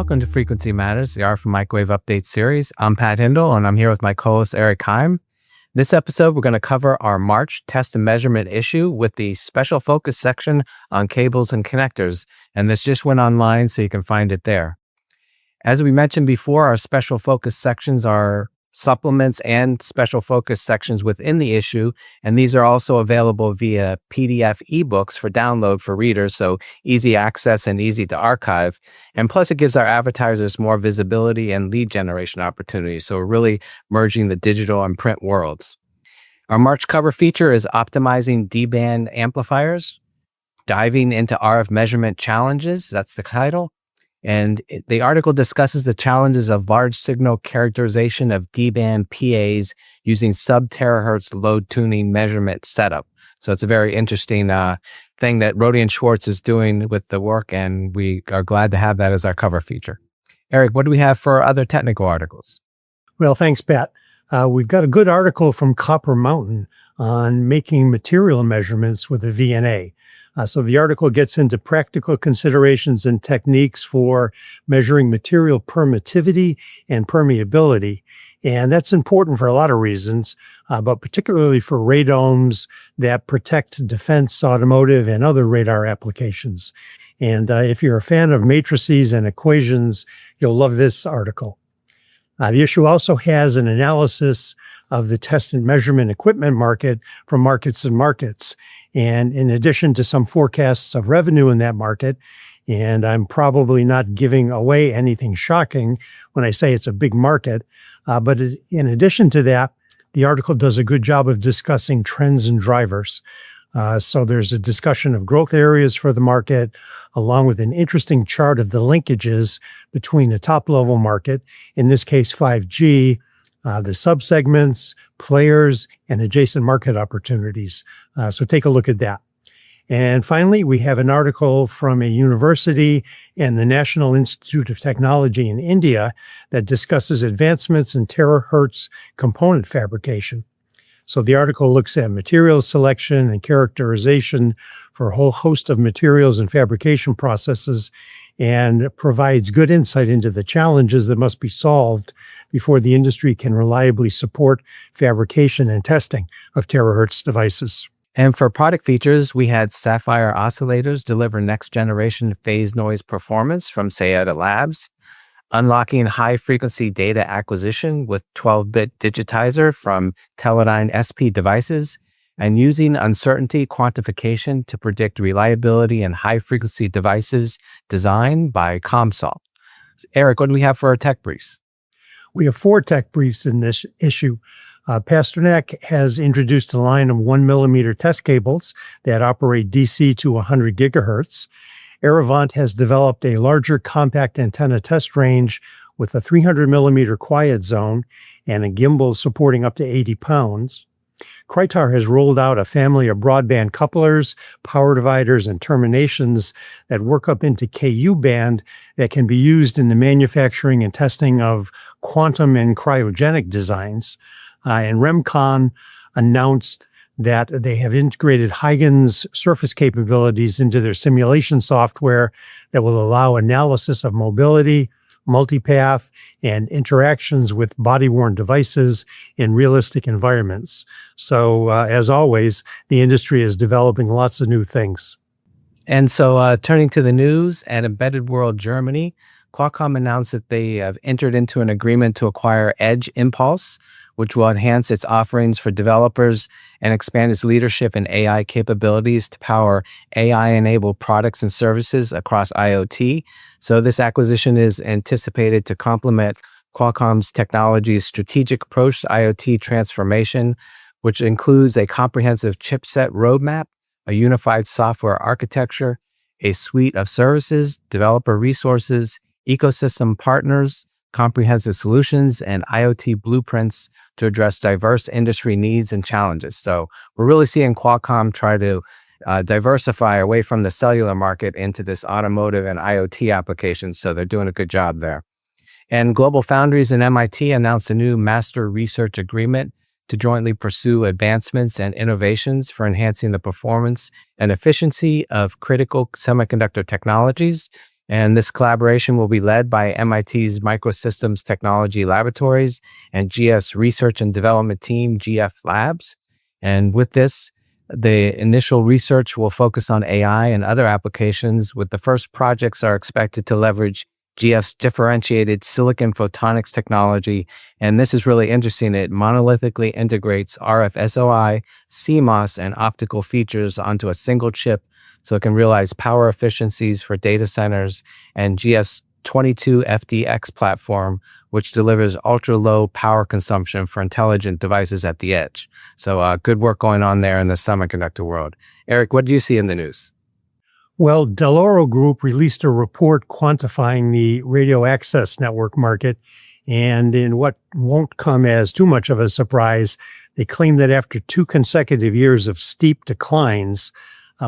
welcome to Frequency Matters, the RF Microwave Update series. I'm Pat Hindle, and I'm here with my co-host Eric Heim. This episode, we're going to cover our March test and measurement issue with the special focus section on cables and connectors, and this just went online, so you can find it there. As we mentioned before, our special focus sections are supplements and special focus sections within the issue, and these are also available via PDF ebooks for download for readers, so easy access and easy to archive. And plus, it gives our advertisers more visibility and lead generation opportunities, so we're really merging the digital and print worlds. Our March cover feature is optimizing D-band amplifiers, diving into RF measurement challenges, that's the title. And the article discusses the challenges of large signal characterization of D-band PAs using sub-terahertz load tuning measurement setup. So it's a very interesting thing that Rodian Schwartz is doing with the work, and we are glad to have that as our cover feature. Eric, what do we have for other technical articles? Well, thanks, Pat. We've got a good article from Copper Mountain on making material measurements with a VNA. So the article gets into practical considerations and techniques for measuring material permittivity and permeability. And that's important for a lot of reasons, but particularly for radomes that protect defense, automotive, and other radar applications. And if you're a fan of matrices and equations, you'll love this article. The issue also has an analysis of the test and measurement equipment market from Markets and Markets. And in addition to some forecasts of revenue in that market, and I'm probably not giving away anything shocking when I say it's a big market, but in addition to that, the article does a good job of discussing trends and drivers. So there's a discussion of growth areas for the market, along with an interesting chart of the linkages between the top-level market, in this case 5G, the subsegments, players, and adjacent market opportunities. So take a look at that. And finally, we have an article from a university and the National Institute of Technology in India that discusses advancements in terahertz component fabrication. So the article looks at material selection and characterization for a whole host of materials and fabrication processes, and provides good insight into the challenges that must be solved before the industry can reliably support fabrication and testing of terahertz devices. And for product features, we had Sapphire oscillators deliver next-generation phase noise performance from Sayata Labs, unlocking high-frequency data acquisition with 12-bit digitizer from Teledyne SP devices, and using uncertainty quantification to predict reliability in high-frequency devices designed by ComSol. Eric, what do we have for our tech briefs? We have 4 tech briefs in this issue. Pasternak has introduced a line of 1mm test cables that operate DC to 100 gigahertz. Aerovant has developed a larger compact antenna test range with a 300mm quiet zone and a gimbal supporting up to 80 pounds. Krytar has rolled out a family of broadband couplers, power dividers, and terminations that work up into KU band that can be used in the manufacturing and testing of quantum and cryogenic designs. And Remcon announced that they have integrated Huygens surface capabilities into their simulation software that will allow analysis of mobility, multipath, and interactions with body-worn devices in realistic environments. So, as always, the industry is developing lots of new things. And so turning to the news, at Embedded World Germany, Qualcomm announced that they have entered into an agreement to acquire Edge Impulse, which will enhance its offerings for developers and expand its leadership in AI capabilities to power AI-enabled products and services across IoT. So this acquisition is anticipated to complement Qualcomm's technology's strategic approach to IoT transformation, which includes a comprehensive chipset roadmap, a unified software architecture, a suite of services, developer resources, ecosystem partners, comprehensive solutions, and IoT blueprints to address diverse industry needs and challenges. So we're really seeing Qualcomm try to diversify away from the cellular market into this automotive and IoT applications. So they're doing a good job there. And Global Foundries and MIT announced a new master research agreement to jointly pursue advancements and innovations for enhancing the performance and efficiency of critical semiconductor technologies. And this collaboration will be led by MIT's Microsystems Technology Laboratories and GS Research and Development Team, GF Labs. And with this, the initial research will focus on AI and other applications, with the first projects are expected to leverage GF's differentiated silicon photonics technology. And this is really interesting. It monolithically integrates RF SOI, CMOS, and optical features onto a single chip so it can realize power efficiencies for data centers, and GF's 22FDX platform, which delivers ultra-low power consumption for intelligent devices at the edge. So good work going on there in the semiconductor world. Eric, what do you see in the news? Well, Del Oro Group released a report quantifying the radio access network market. And in what won't come as too much of a surprise, they claim that after 2 consecutive years of steep declines,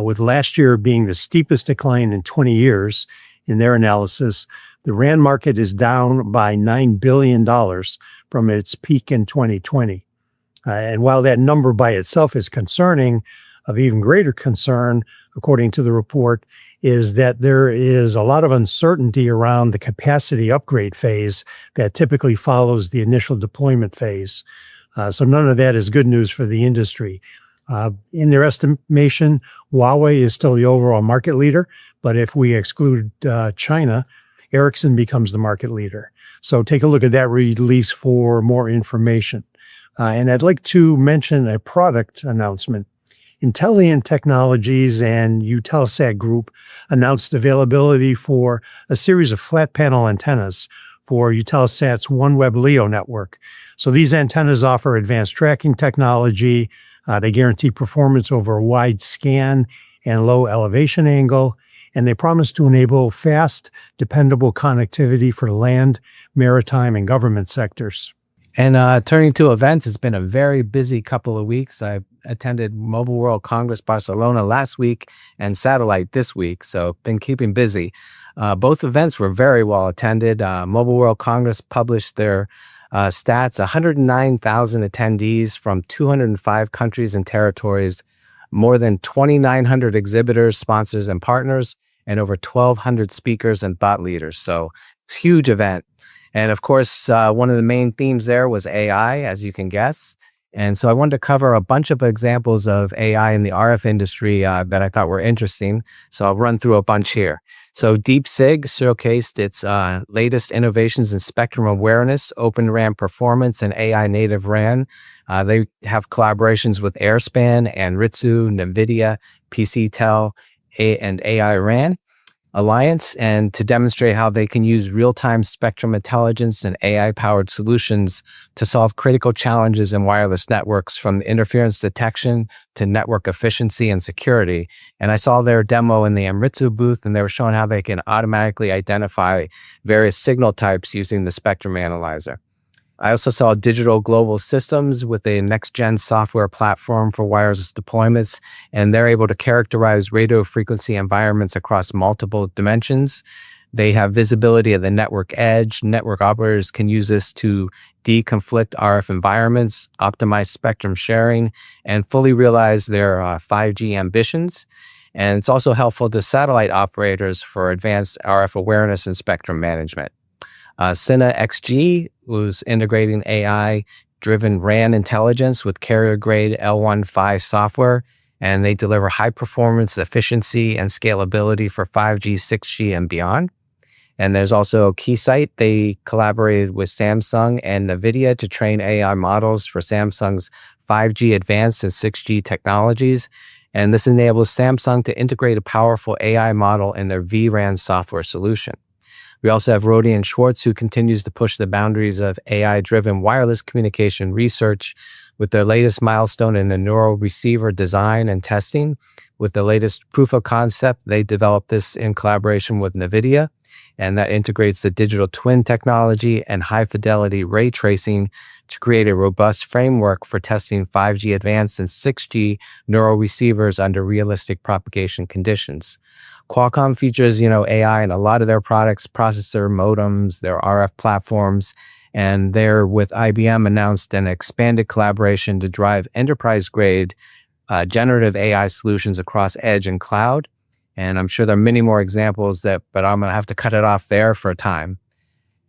with last year being the steepest decline in 20 years, in their analysis, the RAN market is down by $9 billion from its peak in 2020. And while that number by itself is concerning, of even greater concern, according to the report, is that there is a lot of uncertainty around the capacity upgrade phase that typically follows the initial deployment phase. So none of that is good news for the industry. In their estimation, Huawei is still the overall market leader, but if we exclude China, Ericsson becomes the market leader. So take a look at that release for more information. And I'd like to mention a product announcement. Intelliant Technologies and Eutelsat Group announced availability for a series of flat panel antennas for Eutelsat's OneWeb LEO network. So these antennas offer advanced tracking technology. They guarantee performance over a wide scan and low elevation angle, and they promise to enable fast, dependable connectivity for land, maritime, and government sectors. And turning to events, it's been a very busy couple of weeks. I attended Mobile World Congress Barcelona last week and Satellite this week, so been keeping busy. Both events were very well attended. Mobile World Congress published their stats: 109,000 attendees from 205 countries and territories, more than 2,900 exhibitors, sponsors, and partners, and over 1,200 speakers and thought leaders. So huge event. And of course, one of the main themes there was AI, as you can guess. And so I wanted to cover a bunch of examples of AI in the RF industry that I thought were interesting. So I'll run through a bunch here. So DeepSig showcased its latest innovations in spectrum awareness, Open RAN performance, and AI native RAN. They have collaborations with Airspan, Anritsu, NVIDIA, PCTEL, and AI RAN Alliance, and to demonstrate how they can use real-time spectrum intelligence and AI-powered solutions to solve critical challenges in wireless networks, from interference detection to network efficiency and security. And I saw their demo in the Anritsu booth, and they were showing how they can automatically identify various signal types using the spectrum analyzer. I also saw Digital Global Systems with a next-gen software platform for wireless deployments, and they're able to characterize radio frequency environments across multiple dimensions. They have visibility at the network edge. Network operators can use this to deconflict RF environments, optimize spectrum sharing, and fully realize their 5G ambitions. And it's also helpful to satellite operators for advanced RF awareness and spectrum management. Cine XG was integrating AI-driven RAN intelligence with carrier-grade L15 software, and they deliver high-performance efficiency and scalability for 5G, 6G, and beyond. And there's also Keysight. They collaborated with Samsung and NVIDIA to train AI models for Samsung's 5G advanced and 6G technologies. And this enables Samsung to integrate a powerful AI model in their vRAN software solution. We also have Rohde & Schwartz, who continues to push the boundaries of AI-driven wireless communication research with their latest milestone in the neural receiver design and testing. With the latest proof of concept, they developed this in collaboration with NVIDIA, and that integrates the digital twin technology and high-fidelity ray tracing to create a robust framework for testing 5G advanced and 6G neural receivers under realistic propagation conditions. Qualcomm features, AI in a lot of their products, processor, modems, their RF platforms, and they're with IBM announced an expanded collaboration to drive enterprise-grade generative AI solutions across edge and cloud. And I'm sure there are many more examples but I'm going to have to cut it off there for a time.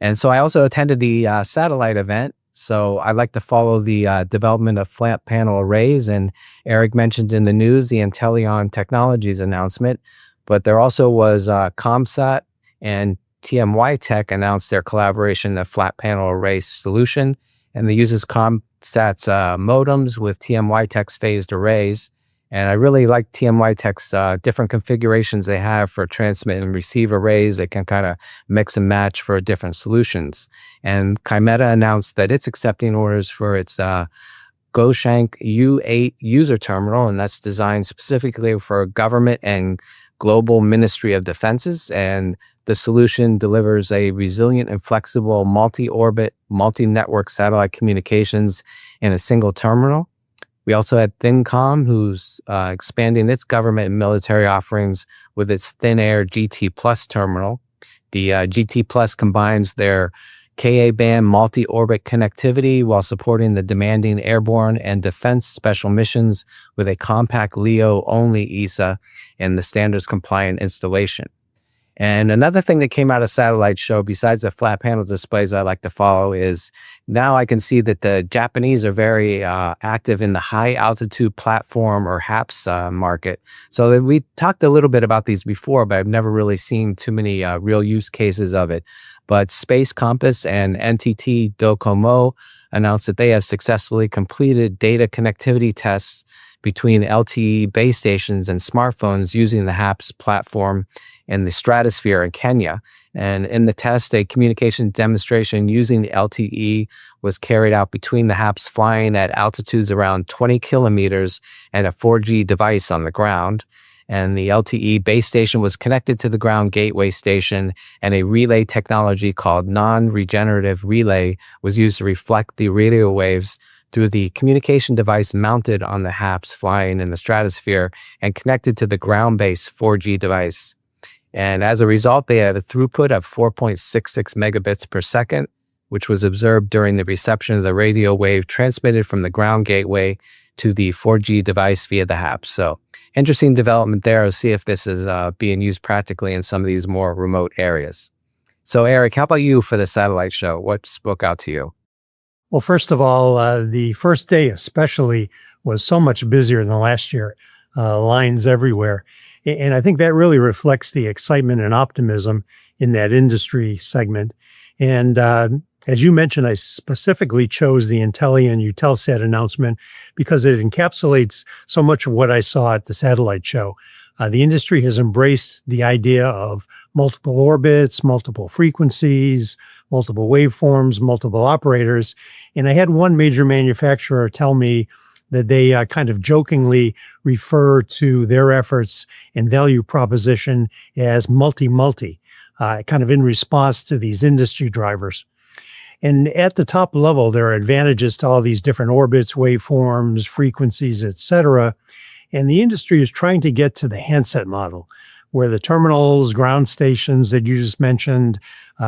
And so I also attended the satellite event. So I like to follow the development of flat panel arrays. And Eric mentioned in the news the Intellion Technologies announcement, but there also was ComSat and TMY Tech announced their collaboration in a flat panel array solution. And they uses ComSat's modems with TMY Tech's phased arrays. And I really like TMY Tech's different configurations they have for transmit and receive arrays. They can kind of mix and match for different solutions. And Kymeta announced that it's accepting orders for its Goshank U8 user terminal, and that's designed specifically for government and global Ministry of Defenses. And the solution delivers a resilient and flexible multi-orbit, multi-network satellite communications in a single terminal. We also had ThinCom, who's expanding its government and military offerings with its Thin Air GT Plus terminal. The GT Plus combines their Ka-band multi-orbit connectivity while supporting the demanding airborne and defense special missions with a compact LEO-only ESA and the standards-compliant installation. And another thing that came out of Satellite Show, besides the flat panel displays I like to follow, is now I can see that the Japanese are very active in the high altitude platform or HAPS market. So we talked a little bit about these before, but I've never really seen too many real use cases of it. But Space Compass and NTT Docomo announced that they have successfully completed data connectivity tests between LTE base stations and smartphones using the HAPS platform in the stratosphere in Kenya. And in the test, a communication demonstration using the LTE was carried out between the HAPS flying at altitudes around 20 kilometers and a 4G device on the ground. And the LTE base station was connected to the ground gateway station, and a relay technology called non-regenerative relay was used to reflect the radio waves through the communication device mounted on the HAPS flying in the stratosphere and connected to the ground-based 4G device. And as a result, they had a throughput of 4.66 megabits per second, which was observed during the reception of the radio wave transmitted from the ground gateway to the 4G device via the HAPS. So interesting development there. I'll see if this is being used practically in some of these more remote areas. So Eric, how about you for the Satellite Show? What spoke out to you? Well, first of all, the first day especially was so much busier than last year, lines everywhere. And I think that really reflects the excitement and optimism in that industry segment. And as you mentioned, I specifically chose the Intellion Eutelsat announcement because it encapsulates so much of what I saw at the satellite show. The industry has embraced the idea of multiple orbits, multiple frequencies, multiple waveforms, multiple operators. And I had one major manufacturer tell me that they kind of jokingly refer to their efforts and value proposition as multi-multi, kind of in response to these industry drivers. And at the top level, there are advantages to all these different orbits, waveforms, frequencies, et cetera. And the industry is trying to get to the handset model, where the terminals, ground stations that you just mentioned,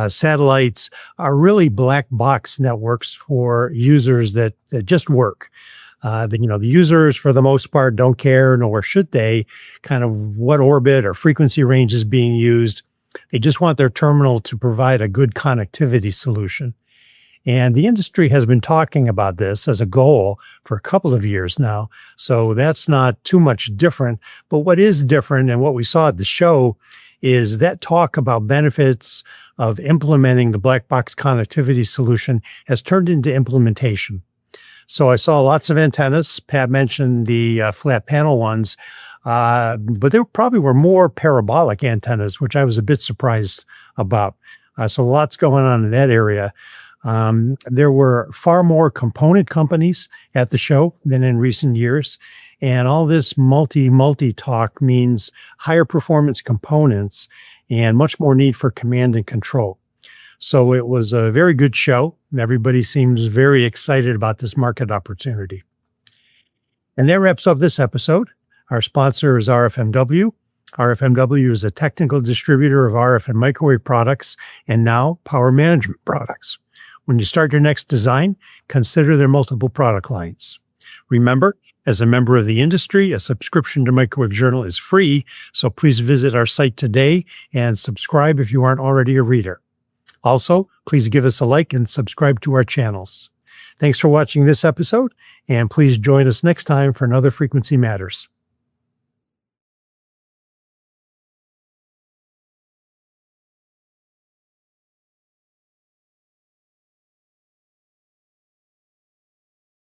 satellites are really black box networks for users that just work. The users, for the most part, don't care, nor should they, kind of what orbit or frequency range is being used. They just want their terminal to provide a good connectivity solution. And the industry has been talking about this as a goal for a couple of years now. So that's not too much different. But what is different and what we saw at the show is that talk about benefits of implementing the black box connectivity solution has turned into implementation. So I saw lots of antennas. Pat mentioned the flat panel ones, but there probably were more parabolic antennas, which I was a bit surprised about. So lots going on in that area. There were far more component companies at the show than in recent years. And all this multi talk means higher performance components and much more need for command and control. So it was a very good show. Everybody seems very excited about this market opportunity. And that wraps up this episode. Our sponsor is RFMW. RFMW is a technical distributor of RF and microwave products and now power management products. When you start your next design, consider their multiple product lines. Remember, As a member of the industry, a subscription to Microwave Journal is free, so please visit our site today and subscribe if you aren't already a reader. Also, please give us a like and subscribe to our channels. Thanks for watching this episode, and please join us next time for another Frequency Matters.